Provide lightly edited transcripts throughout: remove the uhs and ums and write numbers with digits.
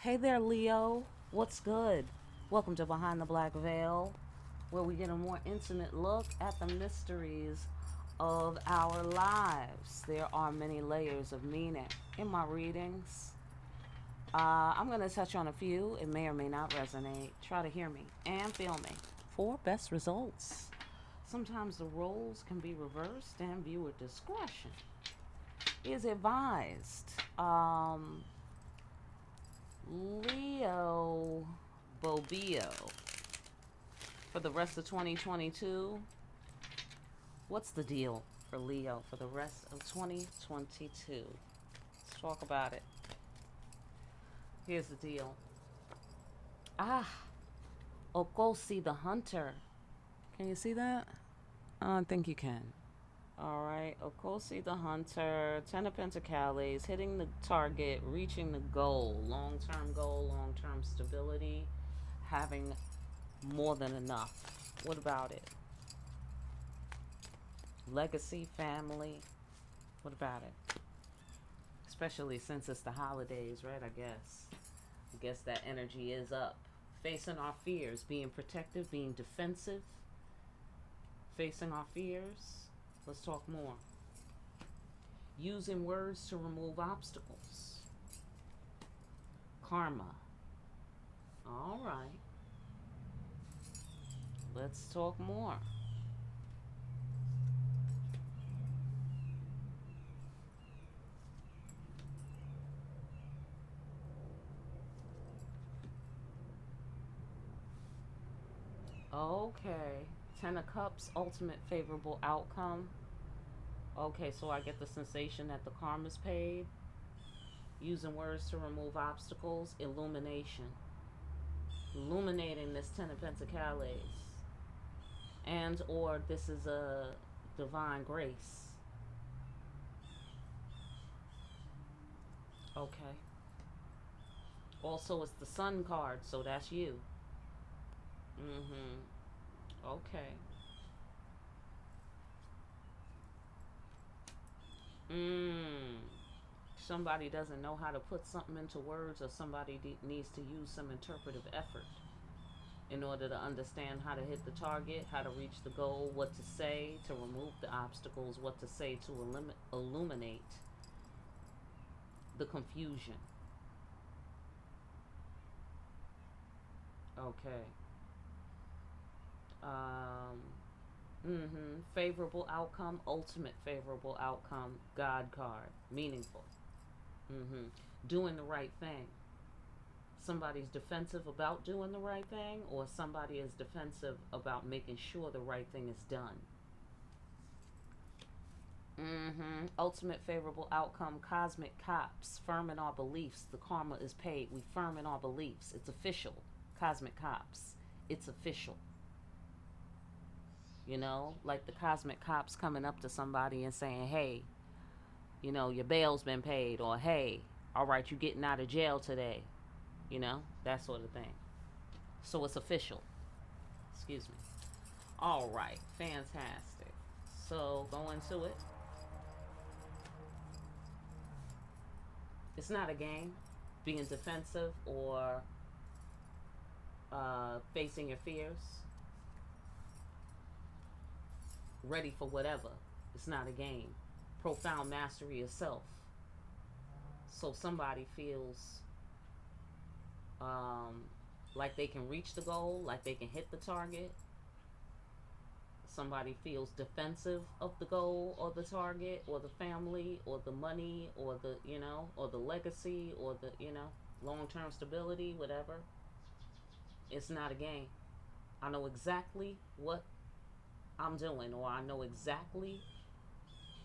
Hey there, Leo. What's good? Welcome to Behind the Black Veil, where we get a more intimate look at the mysteries of our lives. There are many layers of meaning in my readings. I'm going to touch on a few. It may or may not resonate. Try to hear me and feel me for best results. Sometimes the roles can be reversed, and viewer discretion is advised. Leo Bobio for the rest of 2022. What's the deal for Leo for the rest of 2022? Let's talk about it. Here's the deal. Okosi the Hunter. Can you see that? I think you can. All right, Okosi the Hunter, Ten of Pentacles, hitting the target, reaching the goal, long-term goal, long-term stability, having more than enough. What about it? Legacy, family. What about it? Especially since it's the holidays, right? I guess that energy is up. Facing our fears, being protective, being defensive. Facing our fears. Let's talk more. Using words to remove obstacles. Karma. All right. Let's talk more. Okay. Ten of Cups, ultimate favorable outcome. Okay, so I get the sensation that the karma's paid. Using words to remove obstacles. Illumination. Illuminating this Ten of Pentacles. And or this is a divine grace. Okay. Also, it's the Sun card, so that's you. Okay. Somebody doesn't know how to put something into words, or somebody needs to use some interpretive effort in order to understand how to hit the target, how to reach the goal, what to say to remove the obstacles, what to say to illuminate the confusion. Okay. Favorable outcome, ultimate favorable outcome, God card, meaningful. Doing the right thing. Somebody's defensive about doing the right thing, or somebody is defensive about making sure the right thing is done. Ultimate favorable outcome, cosmic cops, firm in our beliefs. The karma is paid. We firm in our beliefs. It's official. Cosmic cops. It's official. You know, like the cosmic cops coming up to somebody and saying, hey, you know, your bail's been paid, or hey, all right, you getting out of jail today. You know, that sort of thing. So it's official. Excuse me. All right, fantastic. So go into it. It's not a game. Being defensive or facing your fears. Ready for whatever. It's not a game. Profound mastery of self. So somebody feels like they can reach the goal, like they can hit the target. Somebody feels defensive of the goal or the target or the family or the money or the, you know, or the legacy or the, you know, long-term stability, whatever. It's not a game. I know exactly what I'm doing, or I know exactly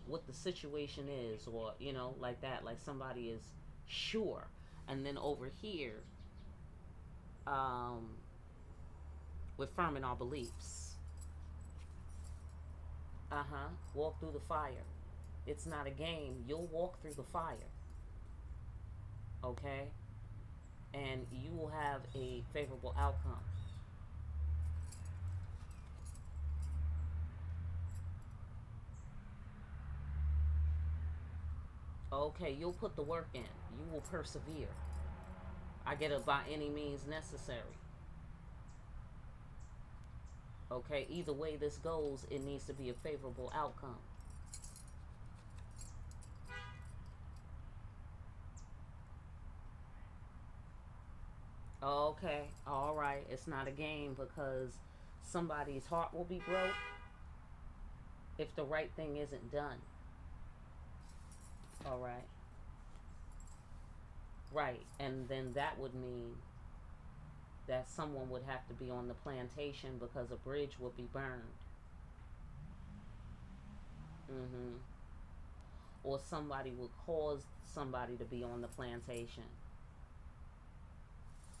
what the situation is, or, you know, like that, like somebody is sure. And then over here, we're firm in our beliefs. Walk through the fire. It's not a game. You'll walk through the fire. Okay? And you will have a favorable outcome. Okay, you'll put the work in. You will persevere. I get it by any means necessary. Okay, either way this goes, it needs to be a favorable outcome. Okay, all right. It's not a game because somebody's heart will be broke if the right thing isn't done. All right. Right. And then that would mean that someone would have to be on the plantation because a bridge would be burned. Mm-hmm. Or somebody would cause somebody to be on the plantation.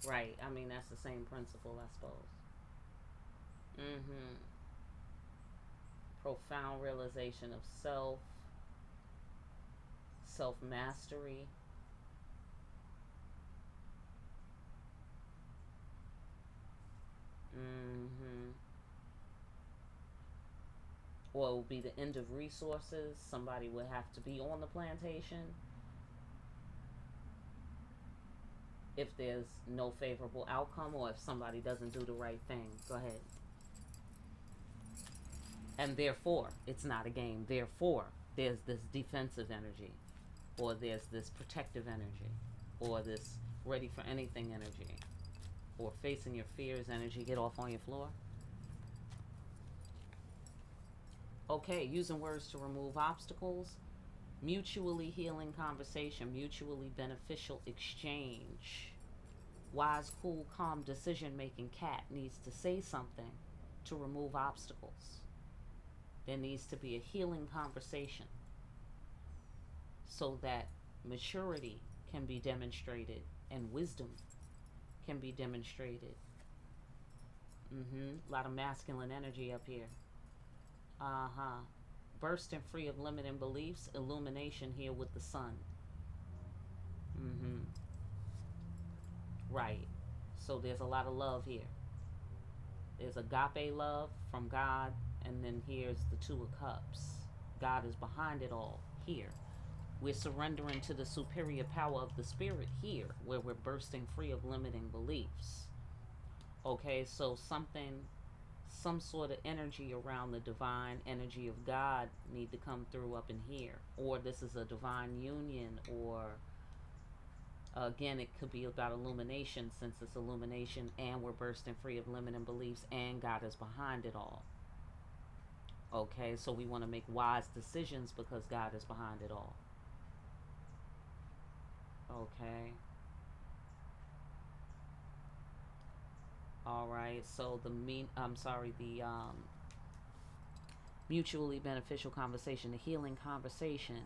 Right. I mean, that's the same principle, I suppose. Mm-hmm. Profound realization of self mastery. Mm-hmm. Or it would be the end of resources. Somebody would have to be on the plantation if there's no favorable outcome or if somebody doesn't do the right thing. Go ahead. And therefore, it's not a game. Therefore, there's this defensive energy, or there's this protective energy, or this ready for anything energy, or facing your fears energy. Get off on your floor. Okay, using words to remove obstacles, mutually healing conversation, mutually beneficial exchange. Wise, cool, calm decision making cat needs to say something to remove obstacles. There needs to be a healing conversation so that maturity can be demonstrated and wisdom can be demonstrated. A lot of masculine energy up here. Uh-huh. Bursting free of limiting beliefs, illumination here with the sun. Mm-hmm. Right. So there's a lot of love here. There's agape love from God, and then here's the Two of Cups. God is behind it all here. We're surrendering to the superior power of the spirit here, where we're bursting free of limiting beliefs. Okay, so some sort of energy around the divine energy of God need to come through up in here. Or this is a divine union, or again, it could be about illumination, since it's illumination and we're bursting free of limiting beliefs and God is behind it all. Okay, so we want to make wise decisions because God is behind it all. Okay. All right. So the mutually beneficial conversation, the healing conversation.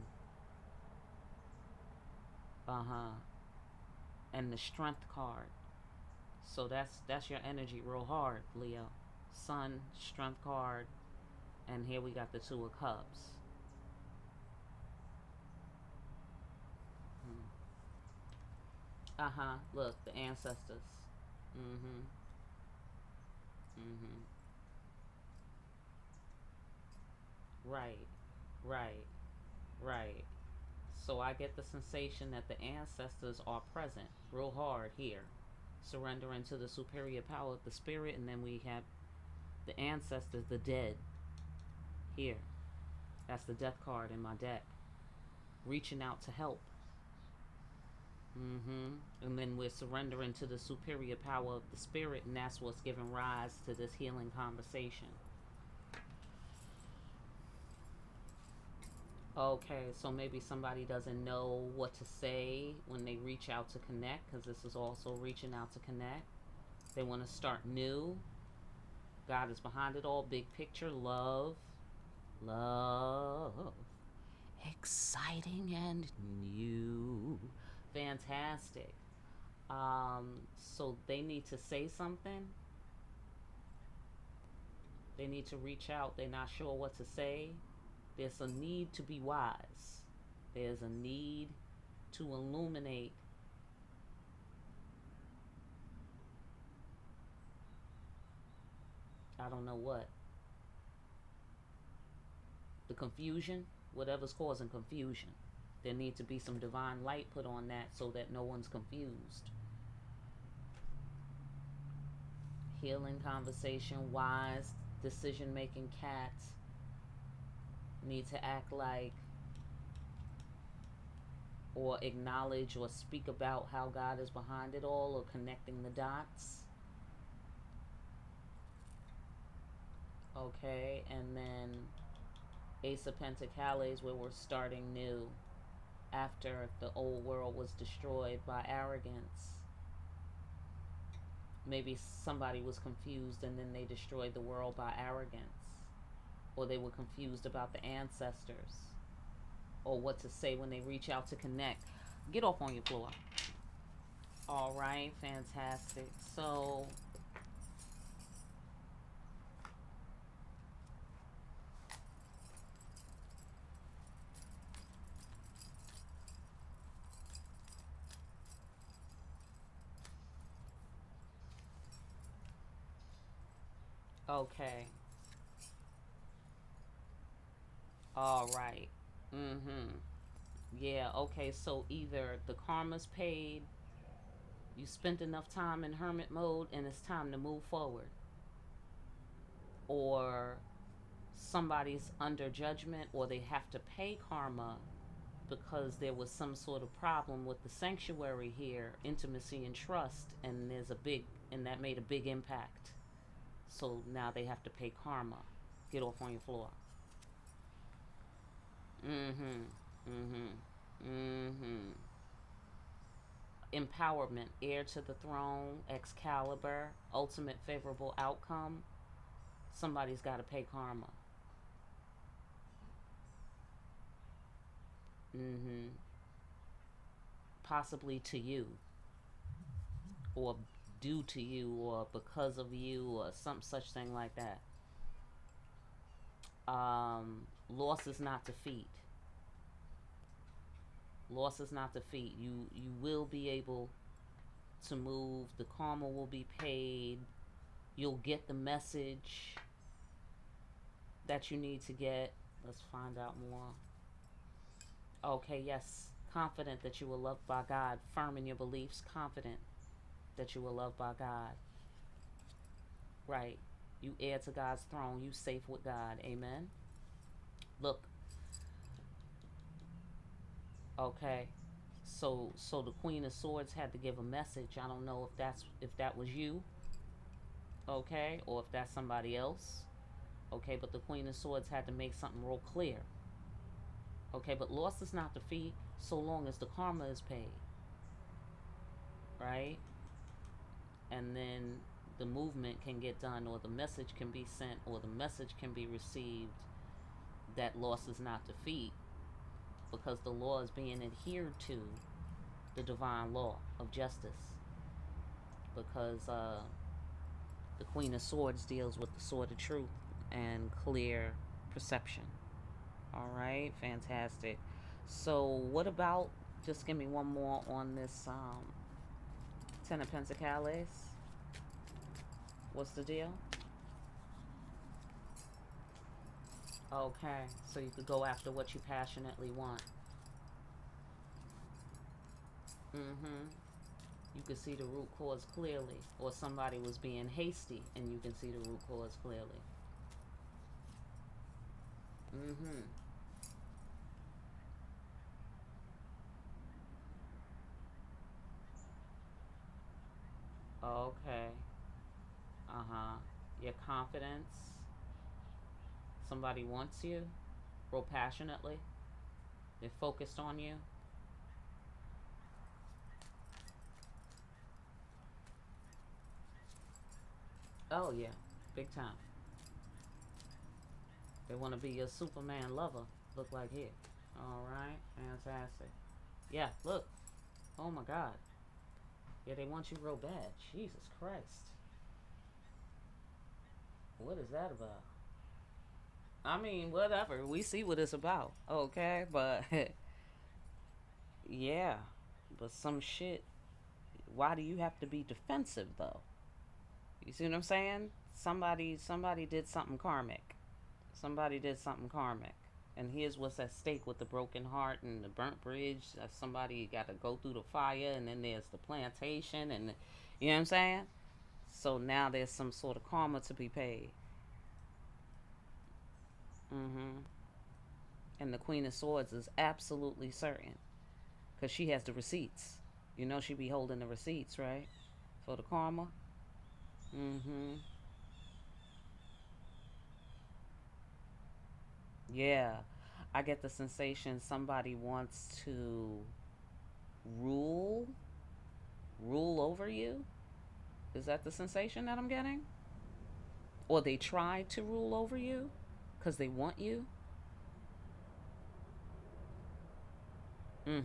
Uh-huh. And the strength card. So that's your energy real hard, Leo. Sun, strength card, and here we got the Two of Cups. Uh-huh. Look, the ancestors. Mm-hmm. Mm-hmm. Right. Right. Right. So I get the sensation that the ancestors are present real hard here. Surrendering to the superior power of the spirit, and then we have the ancestors, the dead, here. That's the death card in my deck. Reaching out to help. And then we're surrendering to the superior power of the spirit, and that's what's giving rise to this healing conversation. Okay, so maybe somebody doesn't know what to say when they reach out to connect, because this is also reaching out to connect. They want to start new. God is behind it all. Big picture, love. Love. Exciting and new. Fantastic. So they need to say something. They need to reach out. They're not sure what to say. There's a need to be wise. There's a need to illuminate. I don't know what. The confusion, whatever's causing confusion. There needs to be some divine light put on that so that no one's confused. healing conversation, wise decision making cats need to act like or acknowledge or speak about how God is behind it all or connecting the dots. Okay, and then Ace of Pentacles, where we're starting new after the old world was destroyed by arrogance. Maybe somebody was confused and then they destroyed the world by arrogance. Or they were confused about the ancestors. Or what to say when they reach out to connect. Get off on your floor. All right, fantastic. So, okay. All right. Mm-hmm. Yeah, okay. So either the karma's paid, you spent enough time in hermit mode, and it's time to move forward. Or somebody's under judgment, or they have to pay karma because there was some sort of problem with the sanctuary here, intimacy and trust, and that made a big impact. So now they have to pay karma. Get off on your floor. Mm-hmm. Mm-hmm. Mm-hmm. Empowerment, heir to the throne, Excalibur, ultimate favorable outcome. Somebody's got to pay karma. Mm-hmm. Possibly to you, or due to you, or because of you, or some such thing like that. Loss is not defeat. Loss is not defeat. You will be able to move. The karma will be paid. You'll get the message that you need to get. Let's find out more. Okay, yes. Confident that you are loved by God. Firm in your beliefs. Confident that you are loved by God. Right. You heir to God's throne. You safe with God. Amen. Look. Okay. So the Queen of Swords had to give a message. I don't know if that was you, okay, or if that's somebody else. Okay, but the Queen of Swords had to make something real clear. Okay, but loss is not defeat so long as the karma is paid. Right? And then the movement can get done, or the message can be sent, or the message can be received that loss is not defeat, because the law is being adhered to, the divine law of justice. Because the Queen of Swords deals with the sword of truth and clear perception. All right, fantastic. So, what about, just give me one more on this Ten of Pentacles. What's the deal? Okay, so you could go after what you passionately want. Mm-hmm. You could see the root cause clearly, or somebody was being hasty and you can see the root cause clearly. Mm-hmm. Okay. Uh-huh. Your confidence. Somebody wants you real passionately. They're focused on you. Oh yeah, big time. They want to be your Superman lover. Look like here. All right, fantastic. Yeah, look. Oh my God. Yeah, they want you real bad. Jesus Christ. What is that about? I mean, whatever. We see what it's about. Okay, but yeah, but some shit. Why do you have to be defensive though? You see what I'm saying? Somebody did something karmic. Somebody did something karmic. And here's what's at stake with the broken heart and the burnt bridge. Somebody got to go through the fire, and then there's the plantation, and you know what I'm saying? So now there's some sort of karma to be paid. Mm-hmm. And the Queen of Swords is absolutely certain because she has the receipts. You know she be holding the receipts, right? For the karma. Mm-hmm. Yeah. I get the sensation somebody wants to rule rule over you. Is that the sensation that I'm getting? Or they try to rule over you because they want you? Mm.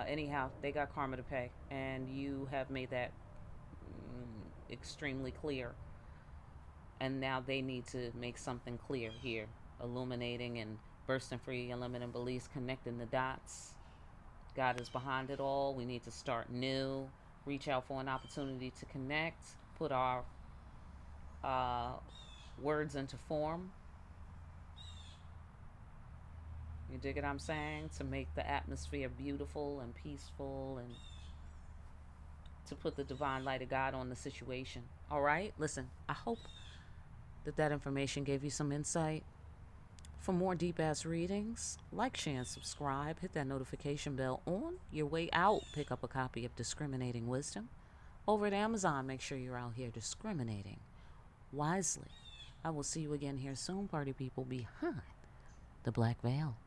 Anyhow, they got karma to pay, and you have made that extremely clear. And now they need to make something clear here, illuminating and bursting free, eliminating beliefs, connecting the dots. God is behind it all. We need to start new, reach out for an opportunity to connect, put our uh, words into form. You dig what I'm saying? To make the atmosphere beautiful and peaceful and to put the divine light of God on the situation. All right? Listen, I hope that information gave you some insight. For more deep ass readings, like, share, and subscribe. Hit that notification bell on your way out. Pick up a copy of Discriminating Wisdom over at Amazon. Make sure you're out here discriminating wisely. I will see you again here soon, party people, behind the black veil.